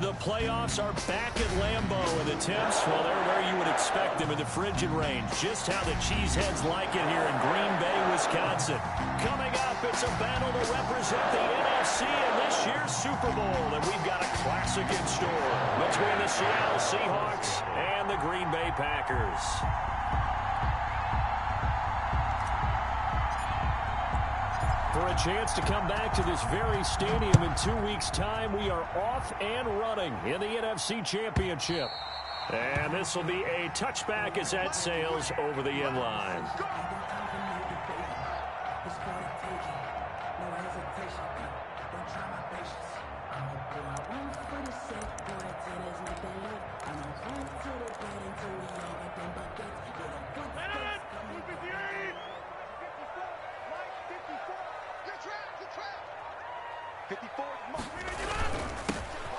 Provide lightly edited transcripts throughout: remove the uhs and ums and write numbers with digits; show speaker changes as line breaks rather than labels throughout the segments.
The playoffs are back at Lambeau, and the temps, well, they're where you would expect them in the frigid range. Just how the Cheeseheads like it here in Green Bay, Wisconsin. Coming up, it's a battle to represent the NFC in this year's Super Bowl, and we've got a classic in store between the Seattle Seahawks and the Green Bay Packers. For a chance to come back to this very stadium in 2 weeks' time, we are off and running in the NFC Championship. And this will be a touchback as that sails over the end line.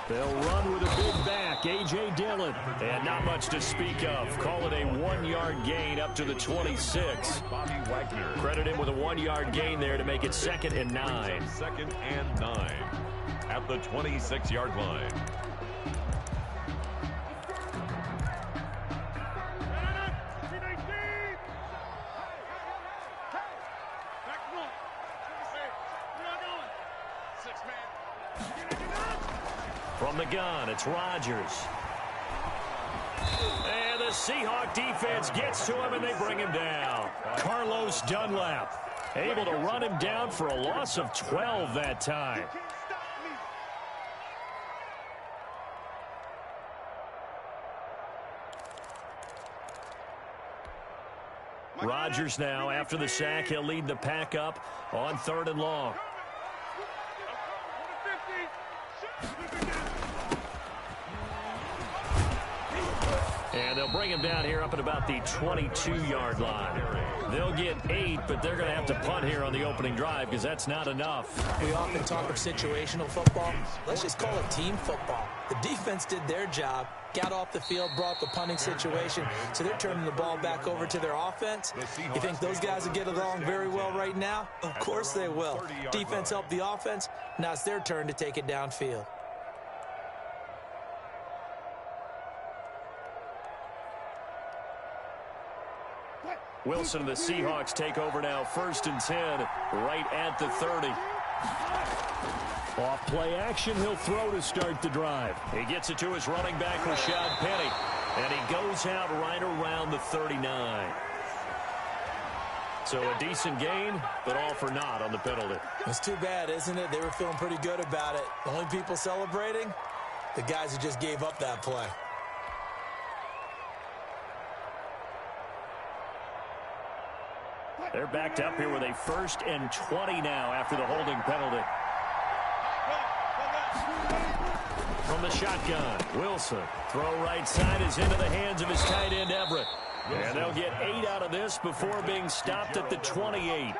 They'll run with a big back, A.J. Dillon. And not much to speak of. Call it a 1-yard gain up to the 26. Credit him with a 1-yard gain there to make it 2nd and 9.
2nd and 9 at the 26-yard line.
From the gun, it's Rodgers. And the Seahawk defense gets to him, and they bring him down. Carlos Dunlap able to run him down for a loss of 12 that time. Rodgers now, after the sack, he'll lead the pack up on 3rd and long. And they'll bring him down here up at about the 22-yard line. They'll get 8, but they're going to have to punt here on the opening drive because that's not enough.
We often talk of situational football. Let's just call it team football. The defense did their job, got off the field, brought the punting situation, so they're turning the ball back over to their offense. You think those guys will get along very well right now? Of course they will. Defense helped the offense. Now it's their turn to take it downfield.
Wilson and the Seahawks take over now, 1st and 10, right at the 30. Off play action, he'll throw to start the drive. He gets it to his running back, Rashad Penny, and he goes out right around the 39. So a decent gain, but all for naught on the penalty.
It's too bad, isn't it? They were feeling pretty good about it. The only people celebrating, the guys who just gave up that play.
They're backed up here with a 1st and 20 now after the holding penalty. From the shotgun, Wilson. Throw right side is into the hands of his tight end, Everett. And they'll get 8 out of this before being stopped at the 28.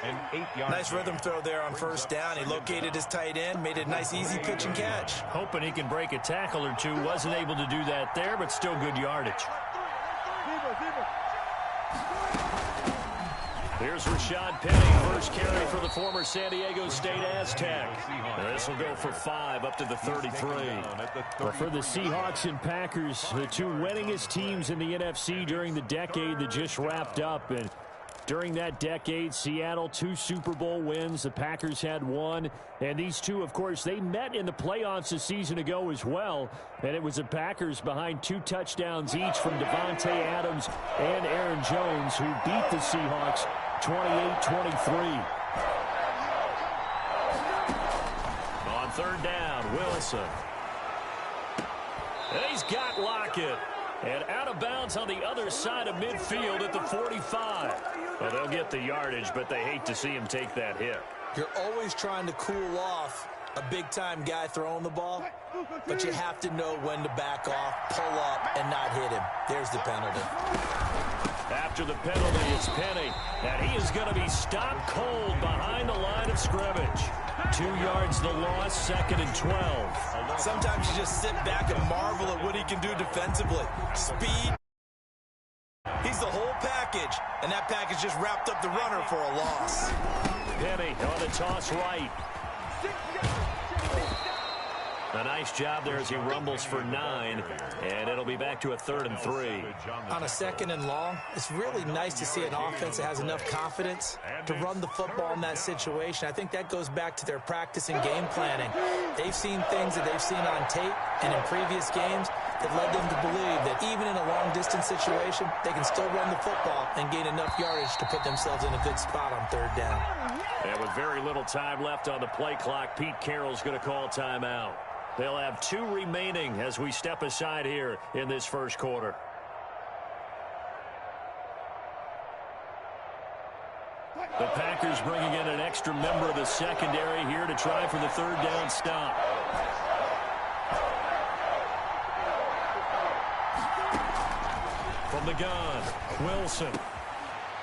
An 8-yard.
Nice rhythm throw there on 1st down. He located his tight end, made a nice easy pitch and catch.
Hoping he can break a tackle or two. Wasn't able to do that there, but still good yardage. Here's Rashad Penny, first carry for the former San Diego State Aztec. This will go for 5 up to the 33. Well, for the Seahawks and Packers, the two winningest teams in the NFC during the decade that just wrapped up. And during that decade, Seattle 2 Super Bowl wins. The Packers had 1. And these two, of course, they met in the playoffs a season ago as well. And it was the Packers behind 2 touchdowns each from Devontae Adams and Aaron Jones who beat the Seahawks 28-23. On 3rd down, Wilson. And he's got Lockett. And out of bounds on the other side of midfield at the 45. Well, they'll get the yardage, but they hate to see him take that hit.
You're always trying to cool off a big-time guy throwing the ball, but you have to know when to back off, pull up, and not hit him. There's the penalty.
After the penalty, it's Penny, and he is going to be stopped cold behind the line of scrimmage. 2 yards the loss, 2nd and 12.
Sometimes you just sit back and marvel at what he can do defensively. Speed. He's the whole package, and that package just wrapped up the runner for a loss.
Penny on the toss right. A nice job there as he rumbles for 9, and it'll be back to a 3rd and 3.
On a 2nd and long, it's really nice to see an offense that has enough confidence to run the football in that situation. I think that goes back to their practice and game planning. They've seen things that they've seen on tape and in previous games that led them to believe that even in a long-distance situation, they can still run the football and gain enough yardage to put themselves in a good spot on 3rd down.
And with very little time left on the play clock, Pete Carroll's going to call timeout. They'll have 2 remaining as we step aside here in this first quarter. The Packers bringing in an extra member of the secondary here to try for the 3rd down stop. From the gun, Wilson.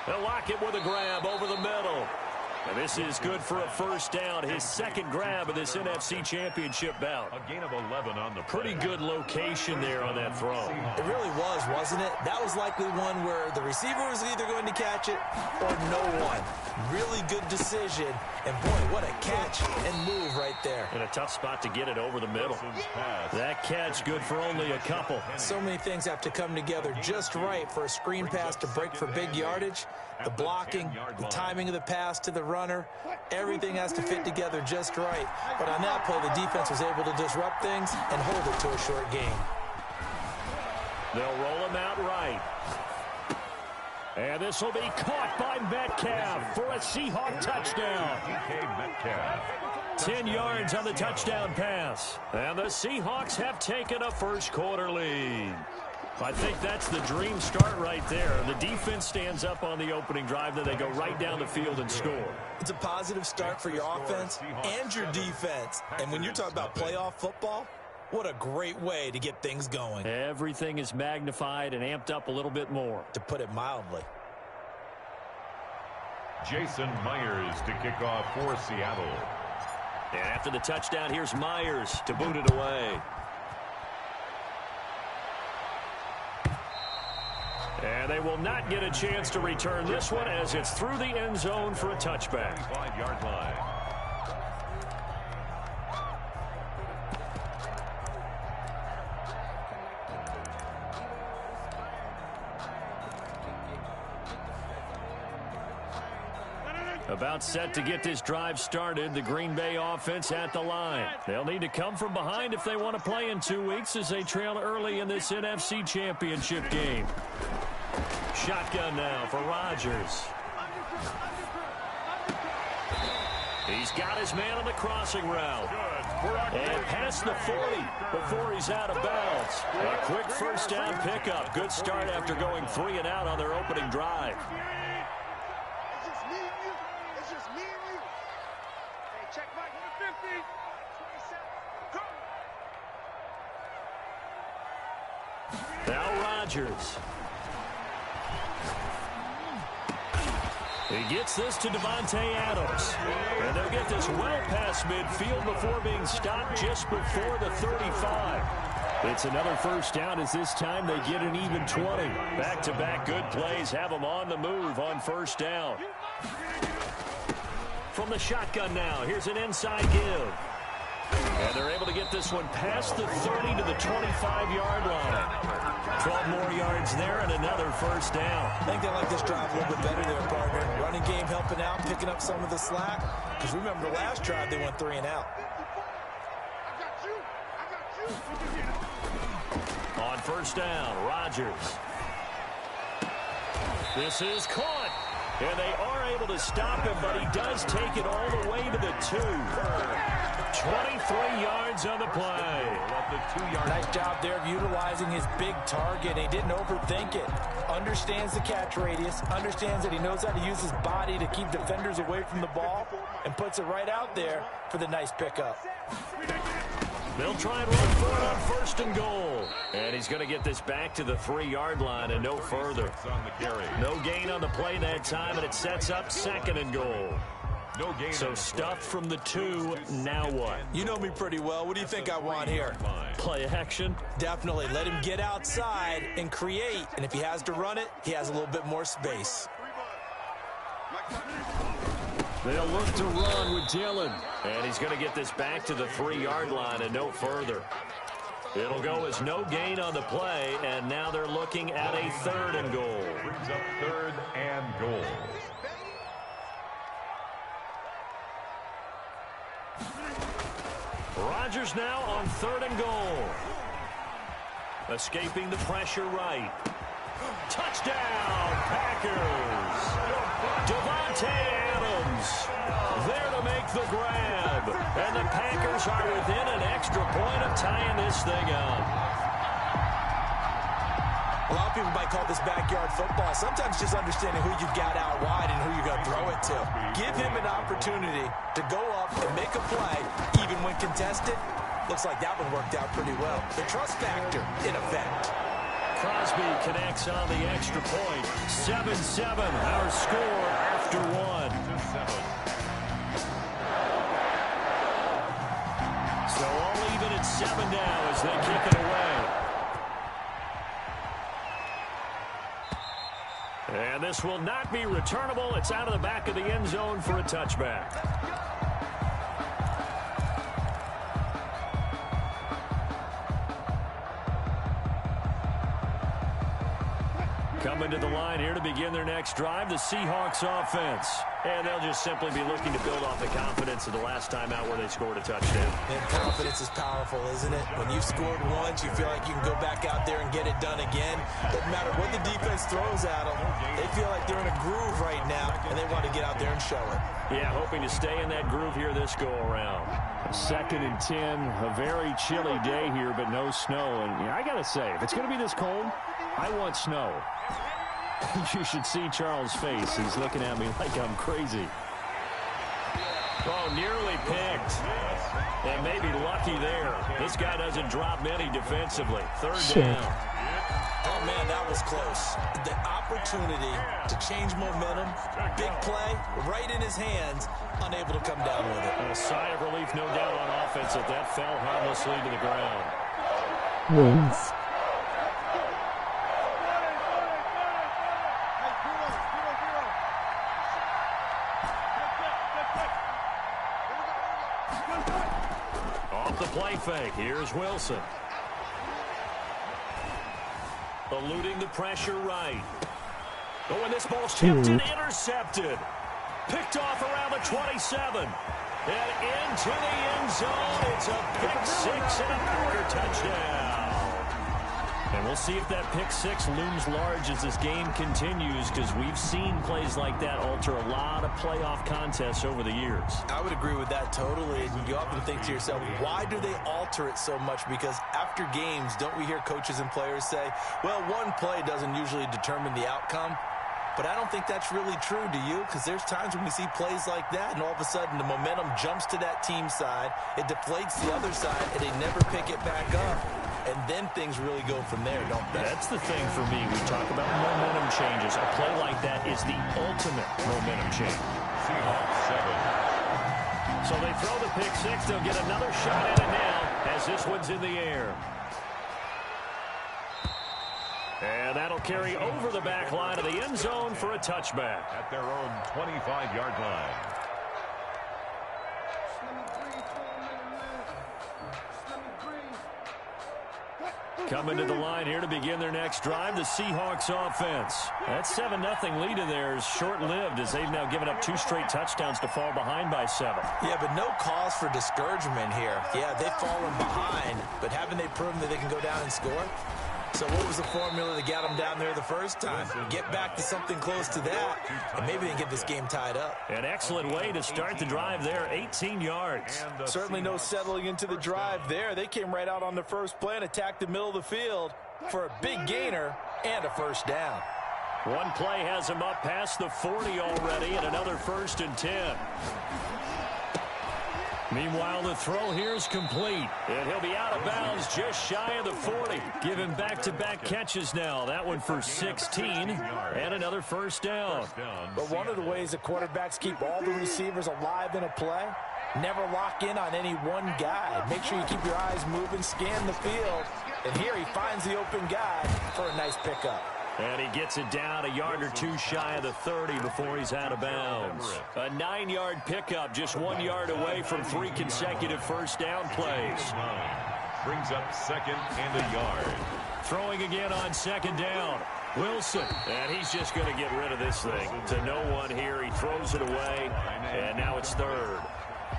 They'll lock it with a grab over the middle. And this is good for a 1st down, his 2nd grab of this NFC Championship bout.
A gain of 11 on the play.
Pretty good location there on that throw.
It really was, wasn't it? That was likely one where the receiver was either going to catch it or no one. Really good decision. And, boy, what a catch and move right there.
And a tough spot to get it over the middle. That catch good for only a couple.
So many things have to come together just right for a screen pass to break for big yardage. The blocking, the timing of the pass to the runner, everything has to fit together just right. But on that play, the defense was able to disrupt things and hold it to a short gain.
They'll roll him out right. And this will be caught by Metcalf for a Seahawk touchdown.
Metcalf.
10 yards on the touchdown pass. And the Seahawks have taken a first quarter lead. I think that's the dream start right there. The defense stands up on the opening drive, then they go right down the field and score.
It's a positive start for your offense and your defense. And when you're talking about playoff football, what a great way to get things going.
Everything is magnified and amped up a little bit more.
To put it mildly.
Jason Myers to kick off for Seattle.
And after the touchdown, here's Myers to boot it away. And they will not get a chance to return this one as it's through the end zone for a touchback.
5-yard line.
About set to get this drive started. The Green Bay offense at the line. They'll need to come from behind if they want to play in 2 weeks as they trail early in this NFC Championship game. Shotgun now for Rodgers. He's got his man on the crossing route. And past the 40 before he's out of bounds. A quick 1st down pickup. Good start after going 3 and out on their opening drive. Now Rodgers. He gets this to Devontae Adams. And they'll get this well past midfield before being stopped just before the 35. It's another 1st down as this time they get an even 20. Back-to-back good plays have them on the move on 1st down. From the shotgun now, here's an inside give. And they're able to get this one past the 30 to the 25-yard line. 12 more yards there and another 1st down.
I think they like this drive a little bit better there, partner. Running game helping out, picking up some of the slack. Because remember the last drive, they went 3 and out.
On 1st down, Rodgers. This is caught. And they are able to stop him, but he does take it all the way to the 2. 23 yards on the play.
Nice job there of utilizing his big target. He didn't overthink it. Understands the catch radius. Understands that he knows how to use his body to keep defenders away from the ball. And puts it right out there for the nice pickup.
They'll try and run for it on 1st and goal. And he's going to get this back to the 3-yard line and no further. No gain on the play that time, and it sets up 2nd and goal. So stuffed from the 2, now what?
You know me pretty well. What do you think I want here?
Play action?
Definitely. Let him get outside and create. And if he has to run it, he has a little bit more space.
They'll look to run with Dillon. And he's going to get this back to the 3-yard line and no further. It'll go as no gain on the play, and now they're looking at a 3rd and goal.
Brings up 3rd and goal.
Rodgers now on 3rd and goal. Escaping the pressure right. Touchdown, Packers. Devontae Adams there to make the grab. And the Packers are within an extra point of tying this thing up.
A lot of people might call this backyard football. Sometimes just understanding who you've got out wide and who you're going to throw it to. Give him an opportunity to go up and make a play, even when contested. Looks like that one worked out pretty well. The trust factor in effect.
Crosby connects on the extra point. 7-7, our score after 1. So all even at 7 now as they kick it away. And this will not be returnable. It's out of the back of the end zone for a touchback. Coming to the line here to begin their next drive, the Seahawks offense. And they'll just simply be looking to build off the confidence of the last time out where they scored a touchdown.
And confidence is powerful, isn't it? When you've scored once, you feel like you can go back out there and get it done again. Doesn't matter what the defense throws at them. They feel like they're in a groove right now, and they want to get out there and show it.
Yeah, hoping to stay in that groove here this go-around. 2nd and 10, a very chilly day here, but no snow. And I got to say, if it's going to be this cold, I want snow. You should see Charles' face. He's looking at me like I'm crazy. Oh, nearly picked. And maybe lucky there. This guy doesn't drop many defensively. 3rd down.
Oh, man, that was close. The opportunity to change momentum, big play, right in his hands, unable to come down with it.
A sigh of relief, no doubt, on offense that that fell harmlessly to the ground.
Wins.
Off the play fake, here's Wilson. Eluding the pressure right. Oh, and this ball's tipped and intercepted. Picked off around the 27. And into the end zone. It's a pick 6 and a Packer touchdown. And we'll see if that pick 6 looms large as this game continues, because we've seen plays like that alter a lot of playoff contests over the years.
I would agree with that totally. And you often think to yourself, why do they alter it so much? Because after games, don't we hear coaches and players say, well, one play doesn't usually determine the outcome? But I don't think that's really true, do you? Because there's times when we see plays like that, and all of a sudden the momentum jumps to that team side, it deflates the other side, and they never pick it back up. And then things really go from there, don't they?
That's the thing for me. We talk about momentum changes. A play like that is the ultimate momentum change.
Seahawks 7.
So they throw the pick 6. They'll get another shot at it now as this one's in the air. And that'll carry over the back line of the end zone for a touchback.
At their own 25-yard line.
Coming to the line here to begin their next drive, the Seahawks offense. That 7-0 lead of theirs short-lived as they've now given up 2 straight touchdowns to fall behind by 7.
Yeah, but no cause for discouragement here. Yeah, they've fallen behind, but haven't they proven that they can go down and score? So what was the formula that got them down there the first time? Get back to something close to that, and maybe they can get this game tied up.
An excellent way to start the drive there, 18 yards.
Certainly no settling into the drive there. They came right out on the first play and attacked the middle of the field for a big gainer and a first down.
One play has him up past the 40 already, and another 1st and 10. Meanwhile, the throw here is complete, and he'll be out of bounds just shy of the 40. Giving back-to-back catches now. That one for 16, and another 1st down.
But one of the ways the quarterbacks keep all the receivers alive in a play, never lock in on any one guy. Make sure you keep your eyes moving, scan the field, and here he finds the open guy for a nice pickup.
And he gets it down a yard or two shy of the 30 before he's out of bounds. A 9-yard pickup, just 1 yard away from 3 consecutive first down plays.
Brings up second and a yard.
Throwing again on second down. Wilson, and he's just going to get rid of this thing. To no one here, he throws it away, and now it's third.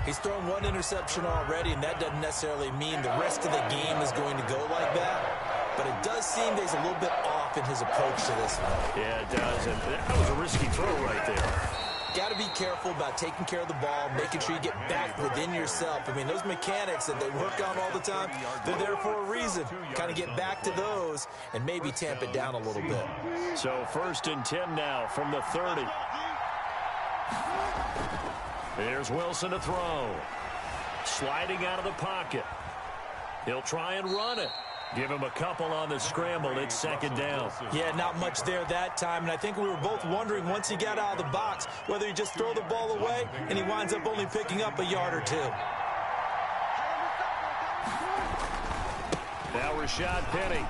He's thrown 1 interception already, and that doesn't necessarily mean the rest of the game is going to go like that. But it does seem that he's a little bit off in his approach to this one.
Yeah, it does, and that was a risky throw right there.
Got to be careful about taking care of the ball, making sure you get back within yourself. I mean, those mechanics that they work on all the time, they're there for a reason. Kind of get back to those and maybe tamp it down a little bit.
So 1st and 10 now from the 30. Here's Wilson to throw. Sliding out of the pocket. He'll try and run it. Give him a couple on the scramble. It's second down.
Yeah, not much there that time. And I think we were both wondering once he got out of the box whether he just throw the ball away and he winds up only picking up a yard or 2.
Now Rashad Penny.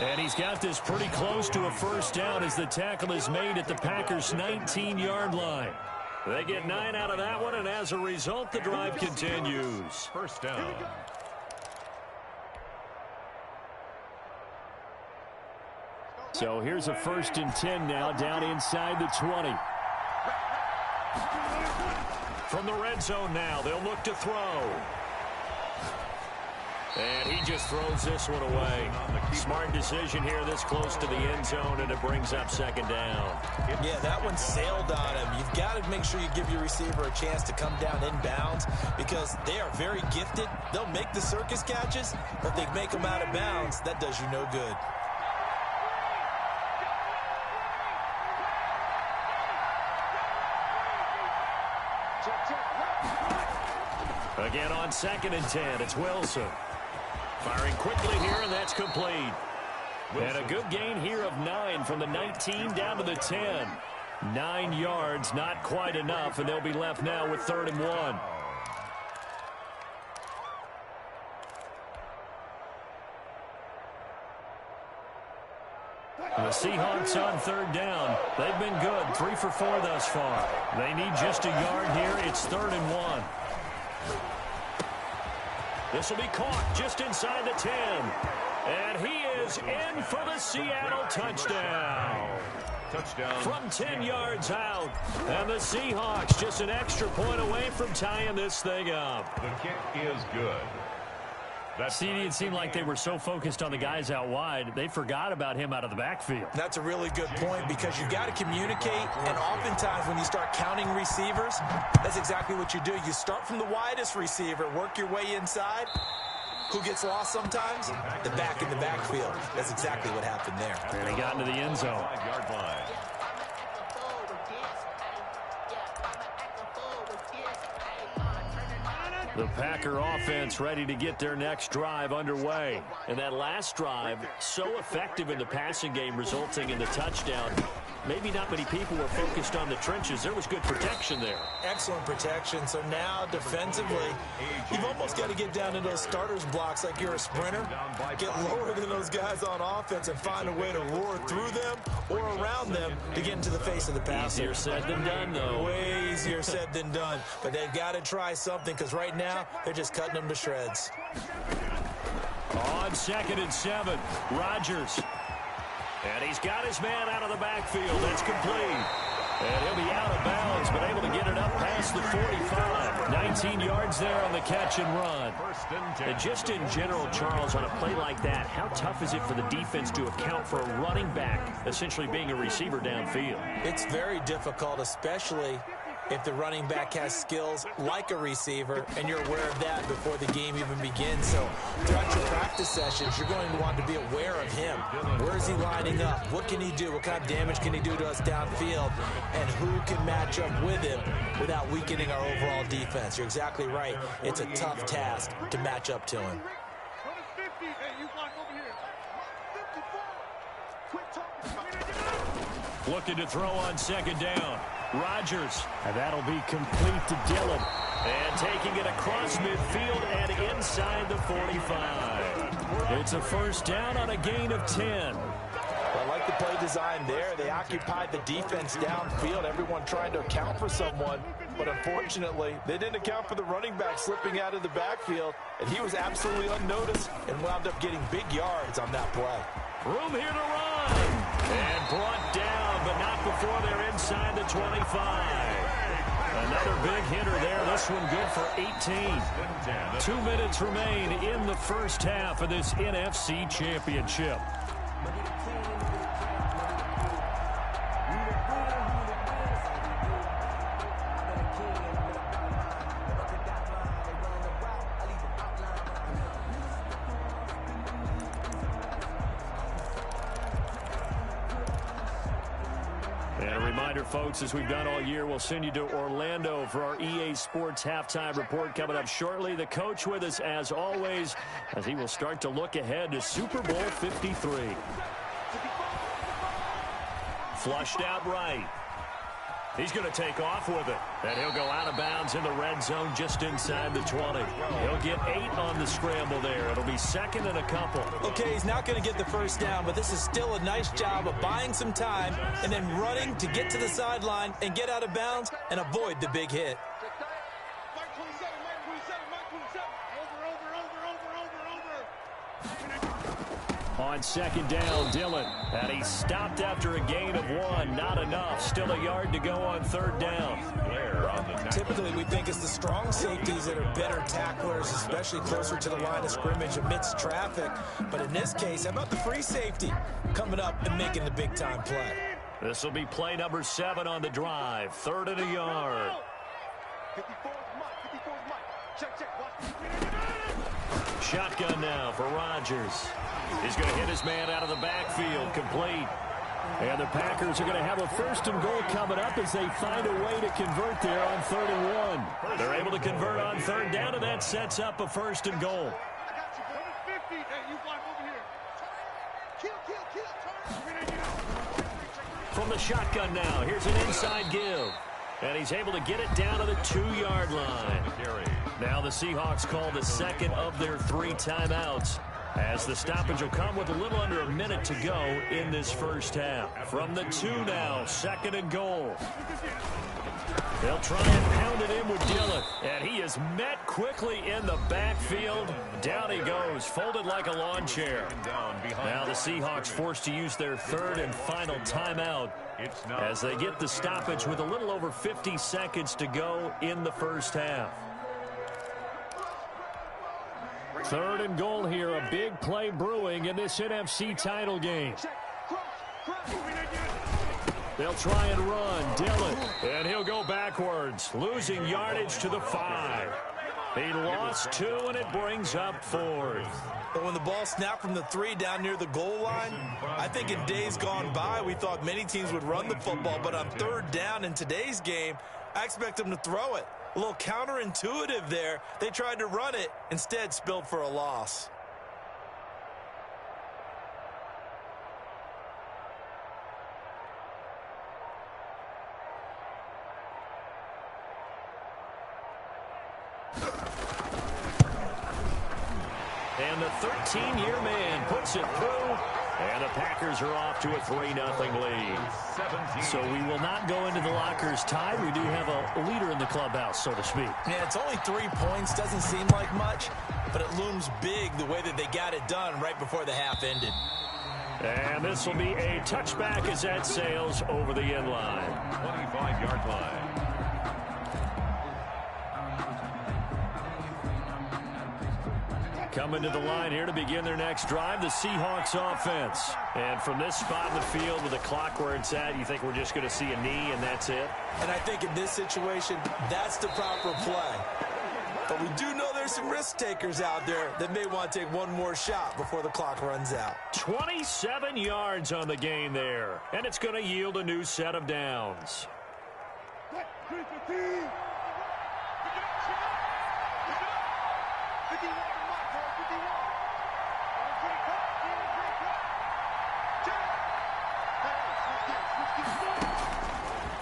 And he's got this pretty close to a first down as the tackle is made at the Packers' 19-yard line. They get 9 out of that one, and as a result, the drive continues.
First down.
So here's a 1st and 10 now down inside the 20. From the red zone now, they'll look to throw. And he just throws this one away. Smart decision here this close to the end zone, and it brings up second down.
Yeah, that one sailed on him. You've got to make sure you give your receiver a chance to come down inbounds because they are very gifted. They'll make the circus catches, but if they make them out of bounds, that does you no good.
Again on 2nd and 10, it's Wilson. Firing quickly here, and that's complete. And a good gain here of 9 from the 19 down to the 10. 9 yards, not quite enough, and they'll be left now with 3rd and 1. The Seahawks on 3rd down. They've been good, 3 for 4 thus far. They need just a yard here. It's 3rd and 1. This will be caught just inside the 10. And he is in for the Seattle touchdown.
Touchdown.
From 10 yards out. And the Seahawks just an extra point away from tying this thing up.
The kick is good.
CD, it seemed like they were so focused on the guys out wide, they forgot about him out of the backfield.
That's a really good point because you got to communicate, and oftentimes when you start counting receivers, that's exactly what you do. You start from the widest receiver, work your way inside. Who gets lost sometimes? The back in the backfield. That's exactly what happened there.
And he got into the end zone.
5-yard line.
The Packer offense ready to get their next drive underway. And that last drive, so effective in the passing game, resulting in the touchdown. Maybe not many people were focused on the trenches. There was good protection there.
Excellent protection. So now defensively, you've almost got to get down to those starters blocks like you're a sprinter. Get lower than those guys on offense and find a way to roar through them or around them to get into the face of the passer.
Easier said than done, though.
Way easier said than done. But they've got to try something because right now they're just cutting them to shreds.
On 2nd and 7, Rodgers. And he's got his man out of the backfield. That's complete. And he'll be out of bounds, but able to get it up past the 45. 19 yards there on the catch and run. And just in general, Charles, on a play like that, how tough is it for the defense to account for a running back essentially being a receiver downfield?
It's very difficult, especially if the running back has skills like a receiver, and you're aware of that before the game even begins. So throughout your practice sessions, you're going to want to be aware of him. Where is he lining up? What can he do? What kind of damage can he do to us downfield? And who can match up with him without weakening our overall defense? You're exactly right. It's a tough task to match up to him.
Looking to throw on 2nd down. Rodgers. And that'll be complete to Dillon. And taking it across midfield and inside the 45. It's a first down on a gain of 10.
I like the play design there. They occupied the defense downfield, everyone trying to account for someone. But unfortunately, they didn't account for the running back slipping out of the backfield, and he was absolutely unnoticed and wound up getting big yards on that play.
Room here to run. And brought down, but not before they're inside the 25. Another big hitter there. This one good for 18. 2 minutes remain in the first half of this NFC Championship. Folks, as we've done all year, we'll send you to Orlando for our EA Sports halftime report coming up shortly. The coach with us, as always, as he will start to look ahead to Super Bowl 53. Flushed out right. He's going to take off with it. And he'll go out of bounds in the red zone just inside the 20. He'll get 8 on the scramble there. It'll be second and a couple.
Okay, he's not going to get the first down, but this is still a nice job of buying some time and then running to get to the sideline and get out of bounds and avoid the big hit.
On second down, Dillon. And he stopped after a gain of 1. Not enough. Still a yard to go on third down.
Typically, we think it's the strong safeties that are better tacklers, especially closer to the line of scrimmage amidst traffic. But in this case, how about the free safety coming up and making the big-time play?
This will be play number 7 on the drive. 3rd and a yard. Shotgun now for Rodgers. He's going to hit his man out of the backfield, complete. And the Packers are going to have a 1st and goal coming up as they find a way to convert there on 3rd and 1. They're able to convert on 3rd down, and that sets up a 1st and goal. From the shotgun now, here's an inside give. And he's able to get it down to the 2-yard line. Now the Seahawks call the second of their 3 timeouts, as the stoppage will come with a little under a minute to go in this first half. From the 2 now, 2nd and goal. They'll try and pound it in with Dillon, and he is met quickly in the backfield. Down he goes, folded like a lawn chair. Now the Seahawks forced to use their 3rd and final timeout as they get the stoppage with a little over 50 seconds to go in the first half. 3rd and goal here, a big play brewing in this NFC title game. They'll try and run. Dillon, and he'll go backwards, losing yardage to the 5. He lost 2, and it brings up 4th.
But when the ball snapped from the 3 down near the goal line, I think in days gone by, we thought many teams would run the football, but on 3rd down in today's game, I expect them to throw it. A little counterintuitive there. They tried to run it, instead spilled for a loss.
And the 13-year man puts it through. And the Packers are off to a 3-0 lead. So we will not go into the lockers tied. We do have a leader in the clubhouse, so to speak.
Yeah, it's only 3 points. Doesn't seem like much, but it looms big the way that they got it done right before the half ended.
And this will be a touchback as that sails over the end line.
25-yard line.
Coming to the line here to begin their next drive, the Seahawks offense. And from this spot in the field with the clock where it's at, you think we're just going to see a knee and that's it?
And I think in this situation, that's the proper play. But we do know there's some risk takers out there that may want to take one more shot before the clock runs out.
27 yards on the gain there. And it's going to yield a new set of downs.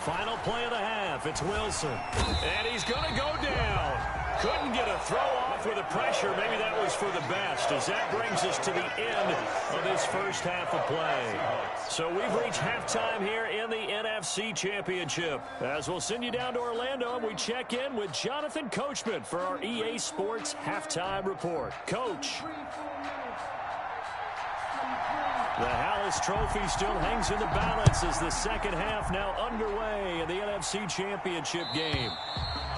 Final play of the half. It's Wilson. And he's going to go down. Couldn't get a throw off with the pressure. Maybe that was for the best, as that brings us to the end of this first half of play. So we've reached halftime here in the NFC Championship. As we'll send you down to Orlando, and we check in with Jonathan Coachman for our EA Sports Halftime Report. Coach. The Hallis Trophy still hangs in the balance as the second half now underway in the NFC Championship game.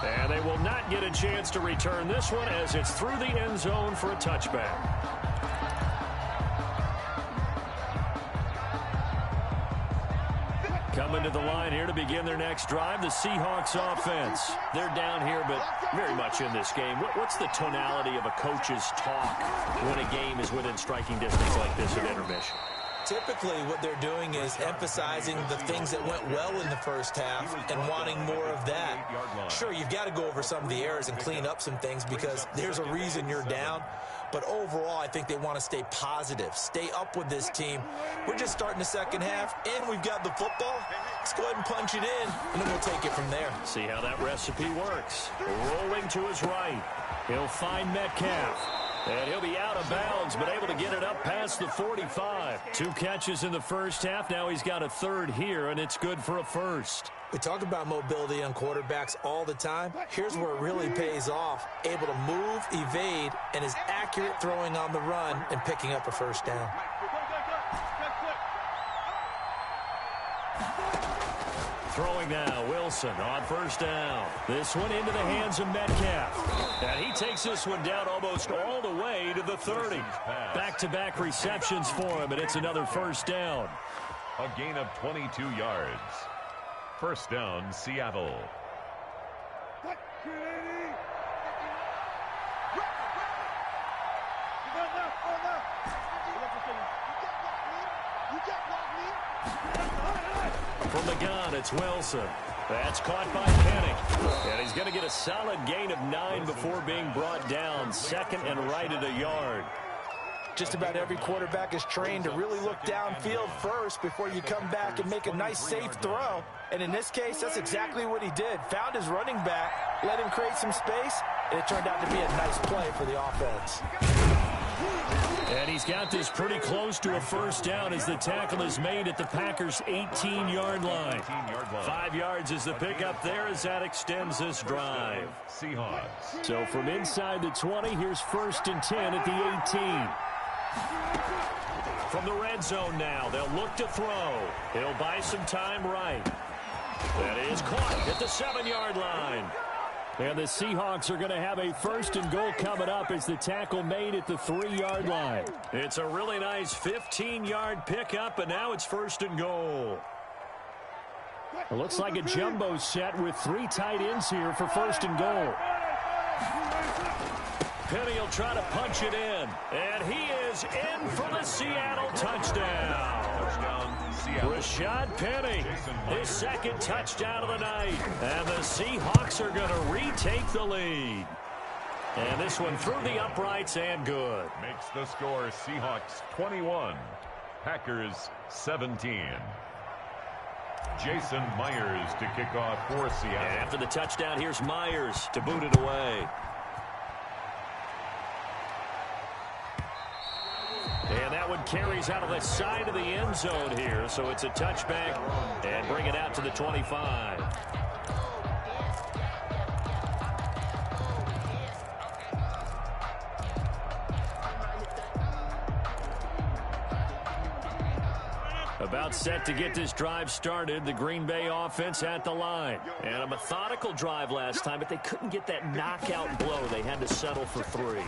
And they will not get a chance to return this one as it's through the end zone for a touchback. Coming to the line here to begin their next drive, the Seahawks offense. They're down here, but very much in this game. What's the tonality of a coach's talk when a game is within striking distance like this at intermission?
Typically, what they're doing is emphasizing the things that went well in the first half and wanting more of that. Sure, you've got to go over some of the errors and clean up some things because there's a reason you're down. But overall, I think they want to stay positive, stay up with this team. We're just starting the second half, and we've got the football. Let's go ahead and punch it in, and then we'll take it from there.
See how that recipe works. Rolling to his right. He'll find Metcalf. And he'll be out of bounds, but able to get it up past the 45. 2 catches in the first half. Now he's got a third here, and it's good for a first.
We talk about mobility on quarterbacks all the time. Here's where it really pays off. Able to move, evade, and is accurate throwing on the run and picking up a first down.
Throwing now, Wilson on first down. This one into the hands of Metcalf. And he takes this one down almost all the way to the 30. Back-to-back receptions for him, and it's another first down.
A gain of 22 yards. First down, Seattle.
From the gun, it's Wilson. That's caught by Penny. And he's going to get a solid gain of 9 before being brought down. Second and right at a yard.
Just about every quarterback is trained to really look downfield first before you come back and make a nice, safe throw. And in this case, that's exactly what he did. Found his running back, let him create some space, and it turned out to be a nice play for the offense.
And he's got this pretty close to a first down as the tackle is made at the Packers' 18-yard line. 5 yards is the pickup there as that extends this drive.
Seahawks.
So from inside the 20, here's 1st and 10 at the 18. From the red zone now, they'll look to throw. He'll buy some time right. That is caught at the 7-yard line. And the Seahawks are going to have a 1st and goal coming up as the tackle made at the 3-yard line. It's a really nice 15-yard pickup, and now it's 1st and goal. It looks like a jumbo set with 3 tight ends here for 1st and goal. Penny will try to punch it in, and he is in for the Seattle touchdown. Rashad Penny, his 2nd touchdown of the night. And the Seahawks are going to retake the lead. And this one through the uprights and good.
Makes the score Seahawks 21, Packers 17. Jason Myers to kick off for Seattle.
And after the touchdown, here's Myers to boot it away. And that one carries out of the side of the end zone here. So it's a touchback and bring it out to the 25. About set to get this drive started. The Green Bay offense at the line. And a methodical drive last time, but they couldn't get that knockout blow. They had to settle for 3.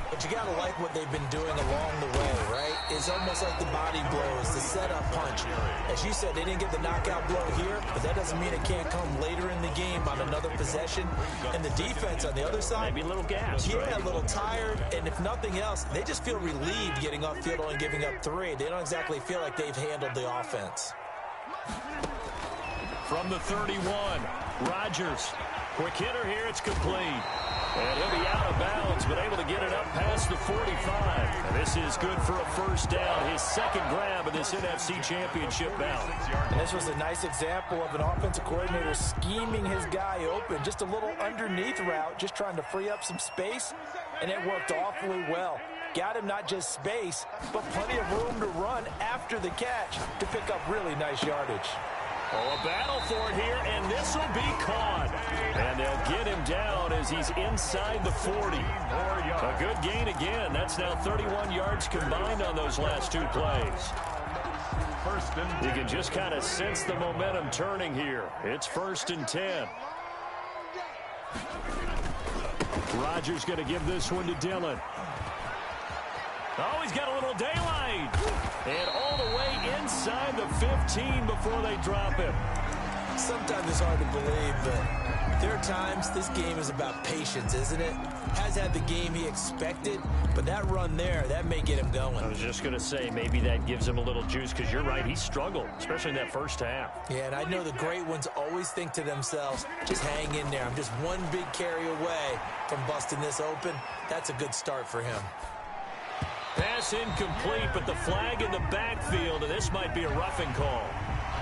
But you got to like what they've been doing along the way, right? It's almost like the body blows, the setup punch. As you said, they didn't get the knockout blow here, but that doesn't mean it can't come later in the game on another possession. And the defense on the other side,
maybe a little gas,
yeah,
right?
A little tired. And if nothing else, they just feel relieved getting upfield only giving up 3. They don't exactly feel like they've handled the offense.
From the 31, Rodgers. Quick hitter here, it's complete. And he'll be out of bounds, but able to get it up past the 45. And this is good for a first down, his 2nd grab of this NFC Championship bout.
And this was a nice example of an offensive coordinator scheming his guy open. Just a little underneath route, just trying to free up some space, and it worked awfully well. Got him not just space, but plenty of room to run after the catch to pick up really nice yardage.
Oh, a battle for it here, and this will be caught. And they'll get him down as he's inside the 40. A good gain again. That's now 31 yards combined on those last two plays. You can just kind of sense the momentum turning here. It's 1st and 10. Rodgers going to give this one to Dillon. Oh, he's got a little daylight. And all the way inside the 15 before they drop him.
Sometimes it's hard to believe, but there are times this game is about patience, isn't it? Has had the game he expected, but that run there, that may get him going.
I was just going to say, maybe that gives him a little juice, because you're right, he struggled, especially in that first half.
Yeah, and I know the great ones always think to themselves, just hang in there. I'm just one big carry away from busting this open. That's a good start for him.
Pass incomplete, but the flag in the backfield, and this might be a roughing call.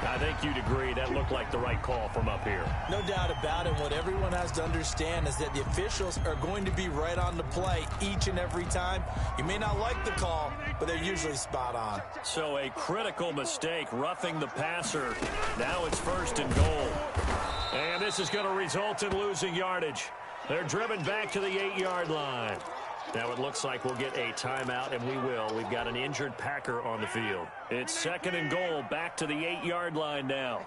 I think you'd agree that looked like the right call from up here.
No doubt about it. What everyone has to understand is that the officials are going to be right on the play each and every time. You may not like the call, but they're usually spot on.
So a critical mistake, roughing the passer. Now it's 1st and goal. And this is going to result in losing yardage. They're driven back to the 8-yard line. Now it looks like we'll get a timeout, and we will. We've got an injured Packer on the field. It's 2nd and goal, back to the 8-yard line now.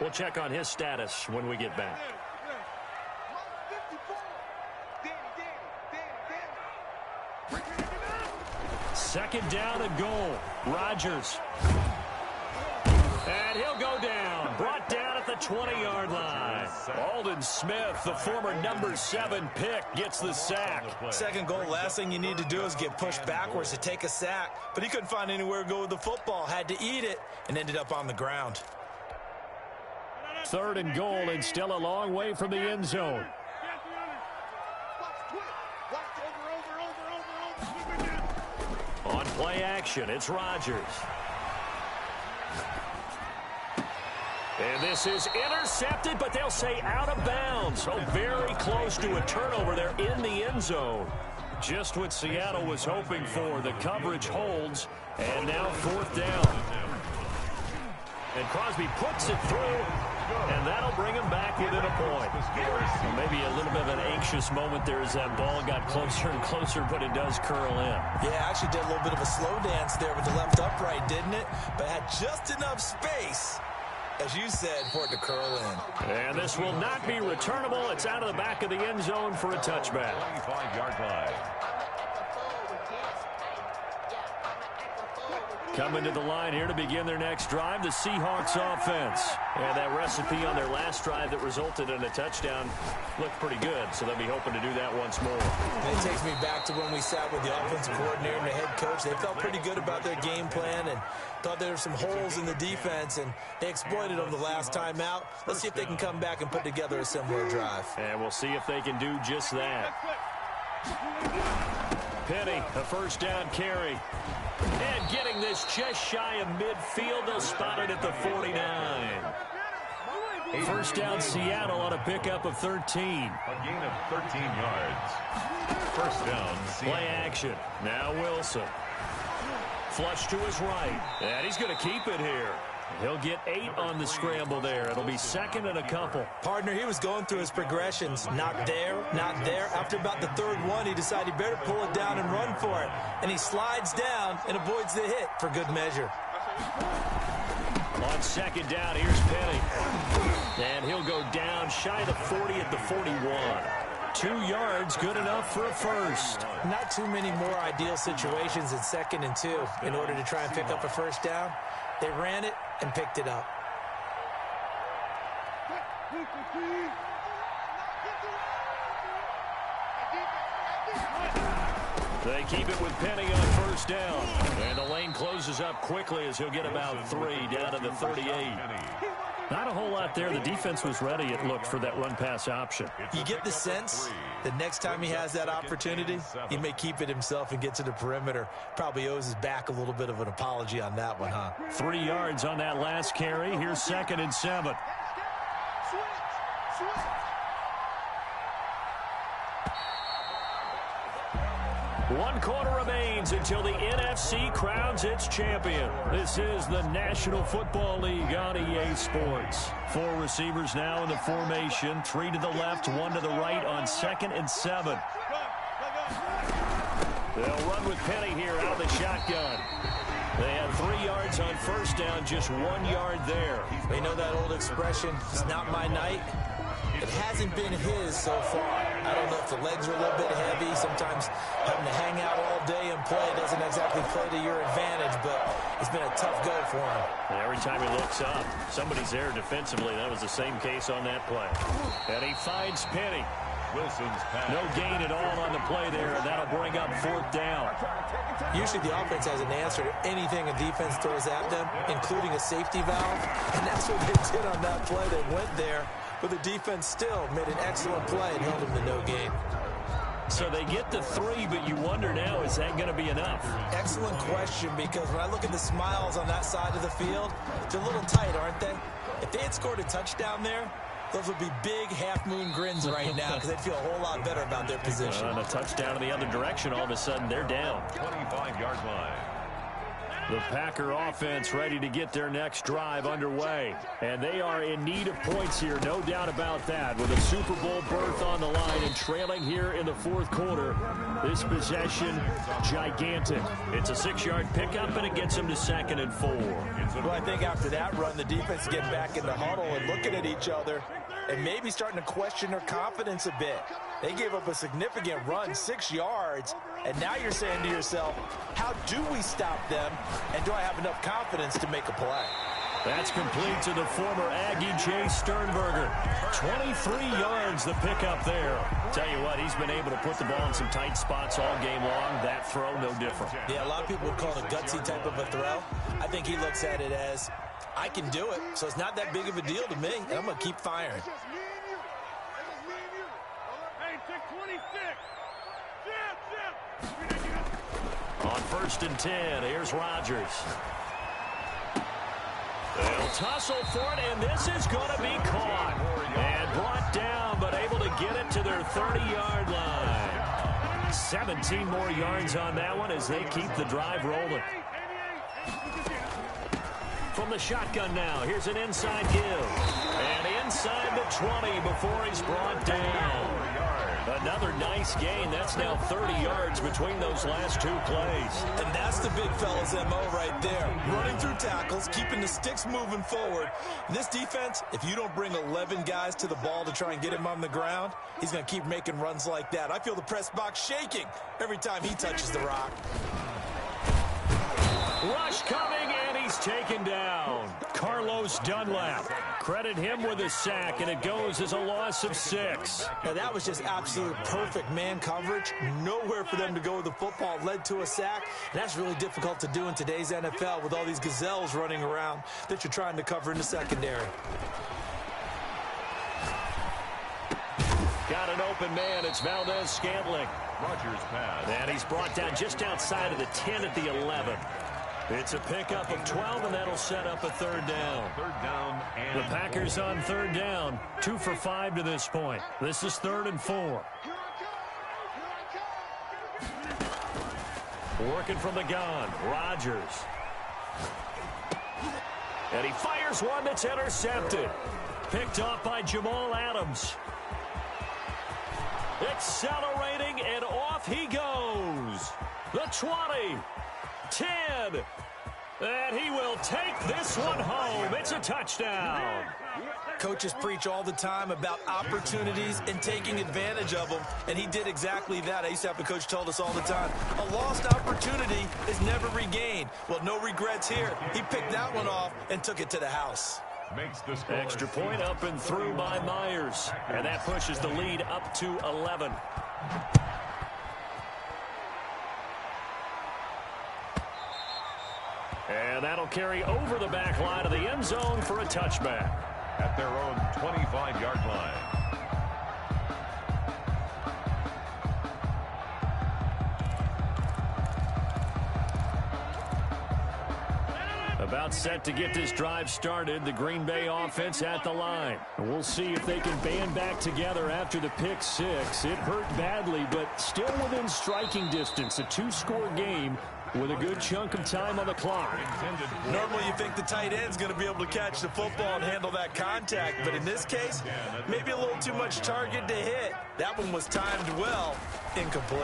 We'll check on his status when we get back. Second down and goal. Rodgers. And he'll go down. Brought down at the 20-yard line. Aldon Smith, the former number 7 pick, gets the sack.
Second goal, last thing you need to do is get pushed backwards to take a sack. But he couldn't find anywhere to go with the football. Had to eat it and ended up on the ground.
3rd and goal, and still a long way from the end zone. On play action, it's Rodgers. And this is intercepted, but they'll say out of bounds. So very close to a turnover there in the end zone. Just what Seattle was hoping for. The coverage holds, and now 4th down. And Crosby puts it through, and that'll bring him back within a point. Maybe a little bit of an anxious moment there as that ball got closer and closer, but it does curl in.
Yeah, actually did a little bit of a slow dance there with the left upright, didn't it? But had just enough space, as you said, for it to curl in.
And this will not be returnable. It's out of the back of the end zone for a touchback.
25-yard line.
Coming to the line here to begin their next drive, the Seahawks offense. And that recipe on their last drive that resulted in a touchdown looked pretty good, so they'll be hoping to do that once more.
It takes me back to when we sat with the offensive coordinator and the head coach. They felt pretty good about their game plan and thought there were some holes in the defense, and they exploited them the last time out. Let's see if they can come back and put together a similar drive.
And we'll see if they can do just that. Penny, a 1st down carry. And getting this just shy of midfield, they'll spot it at the 49. 1st down Seattle on a pickup of 13.
A gain of 13 yards. 1st down Seattle.
Play action. Now Wilson. Flush to his right. And he's going to keep it here. He'll get 8 on the scramble there. It'll be 2nd and a couple.
Partner, he was going through his progressions. Not there, not there. After about the 3rd one, he decided he better pull it down and run for it. And he slides down and avoids the hit for good measure.
On 2nd down, here's Penny. And he'll go down shy of the 40 at the 41. 2 yards, good enough for a 1st.
Not too many more ideal situations in 2nd and 2 in order to try and pick up a 1st down. They ran it and picked it up.
They keep it with Penny on first down. And the lane closes up quickly as he'll get about 3 down to the 38. Not a whole lot there. The defense was ready, it looked, for that run-pass option.
You get the sense that next time he has that opportunity, he may keep it himself and get to the perimeter. Probably owes his back a little bit of an apology on that one, huh?
3 yards on that last carry. Here's 2nd and 7. One quarter remains until the NFC crowns its champion. This is the National Football League on EA Sports. 4 receivers now in the formation. 3 to the left, 1 to the right on 2nd and 7. They'll run with Penny here out of the shotgun. They have 3 yards on first down, just 1 yard there.
You know that old expression, it's not my night? It hasn't been his so far. I don't know if the legs are a little bit heavy. Sometimes having to hang out all day and play doesn't exactly play to your advantage, but it's been a tough go for him.
And every time he looks up, somebody's there defensively. That was the same case on that play. And he finds Penny.
Wilson's pass.
No gain at all on the play there, and that'll bring up 4th down.
Usually the offense has an answer to anything a defense throws at them, including a safety valve, and that's what they did on that play. They went there, but the defense still made an excellent play and held them to no gain.
So they get the 3, but you wonder now, is that going to be enough?
Excellent question, because when I look at the smiles on that side of the field, they're a little tight, aren't they? If they had scored a touchdown there, those would be big half-moon grins right now because they'd feel a whole lot better about their position.
And a touchdown in the other direction, all of a sudden they're down.
25-yard line.
The Packer offense ready to get their next drive underway. And they are in need of points here, no doubt about that. With a Super Bowl berth on the line and trailing here in the 4th quarter. This possession, gigantic. It's a 6-yard pickup, and it gets them to 2nd and 4.
Well, I think after that run, the defense getting back in the huddle and looking at each other and maybe starting to question their confidence a bit. They gave up a significant run, 6 yards, and now you're saying to yourself, how do we stop them, and do I have enough confidence to make a play?
That's complete to the former Aggie Jay Sternberger. 23 yards the pickup there. Tell you what, he's been able to put the ball in some tight spots all game long. That throw, no different.
Yeah, a lot of people would call it a gutsy type of a throw. I think he looks at it as, I can do it, so it's not that big of a deal to me, and I'm going to keep firing.
On 1st and 10, here's Rodgers. They'll tussle for it, and this is going to be caught. And brought down, but able to get it to their 30-yard line. 17 more yards on that one as they keep the drive rolling. From the shotgun now, here's an inside give. And inside the 20 before he's brought down. Another nice gain. That's now 30 yards between those last 2 plays.
And that's the big fella's MO right there. Running through tackles, keeping the sticks moving forward. And this defense, if you don't bring 11 guys to the ball to try and get him on the ground, he's going to keep making runs like that. I feel the press box shaking every time he touches the rock.
Rush coming, and he's taken down. Carlos Dunlap. Credit him with a sack, and it goes as a loss of 6.
Now, that was just absolute perfect man coverage. Nowhere for them to go with the football. Led to a sack. And that's really difficult to do in today's NFL with all these gazelles running around that you're trying to cover in the secondary.
Got an open man. It's Valdez-Scantling.
Rodgers pass.
And he's brought down just outside of the 10 at the 11. It's a pickup of 12, and that'll set up a 3rd down.
3rd down and
the Packers on 3rd down. 2 for 5 to this point. This is 3rd and 4. Working from the gun, Rodgers. And he fires one that's intercepted. Picked off by Jamal Adams. Accelerating, and off he goes. The 20. 10, and he will take this one home. It's a touchdown.
Coaches preach all the time about opportunities and taking advantage of them, and he did exactly that. I used to have a coach told us all the time, a lost opportunity is never regained. Well, no regrets here. He picked that one off and took it to the house.
Makes the score.
Extra point up and through by Myers, and that pushes the lead up to 11. And that'll carry over the back line of the end zone for a touchback.
At their own 25-yard line.
About set to get this drive started, the Green Bay offense at the line. And we'll see if they can band back together after the pick six. It hurt badly, but still within striking distance. A two-score game with a good chunk of time on the clock.
Normally you think the tight end's going to be able to catch the football and handle that contact, but in this case, maybe a little too much target to hit. That one was timed well, incomplete.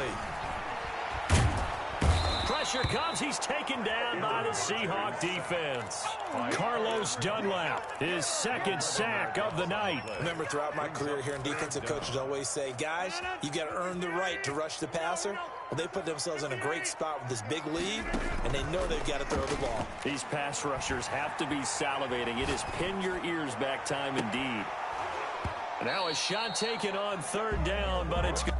Pressure comes. He's taken down by the Seahawks defense. Carlos Dunlap, his second sack of the night.
Remember, throughout my career here in defensive coaches always say, guys, you got to earn the right to rush the passer. Well, they put themselves in a great spot with this big lead, and they know they've got to throw the ball.
These pass rushers have to be salivating. It is pin your ears back time indeed. And now a shot taken on third down, but it's good.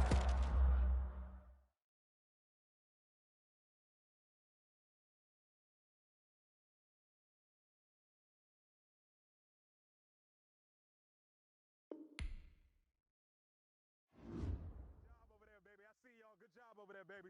Over there, baby.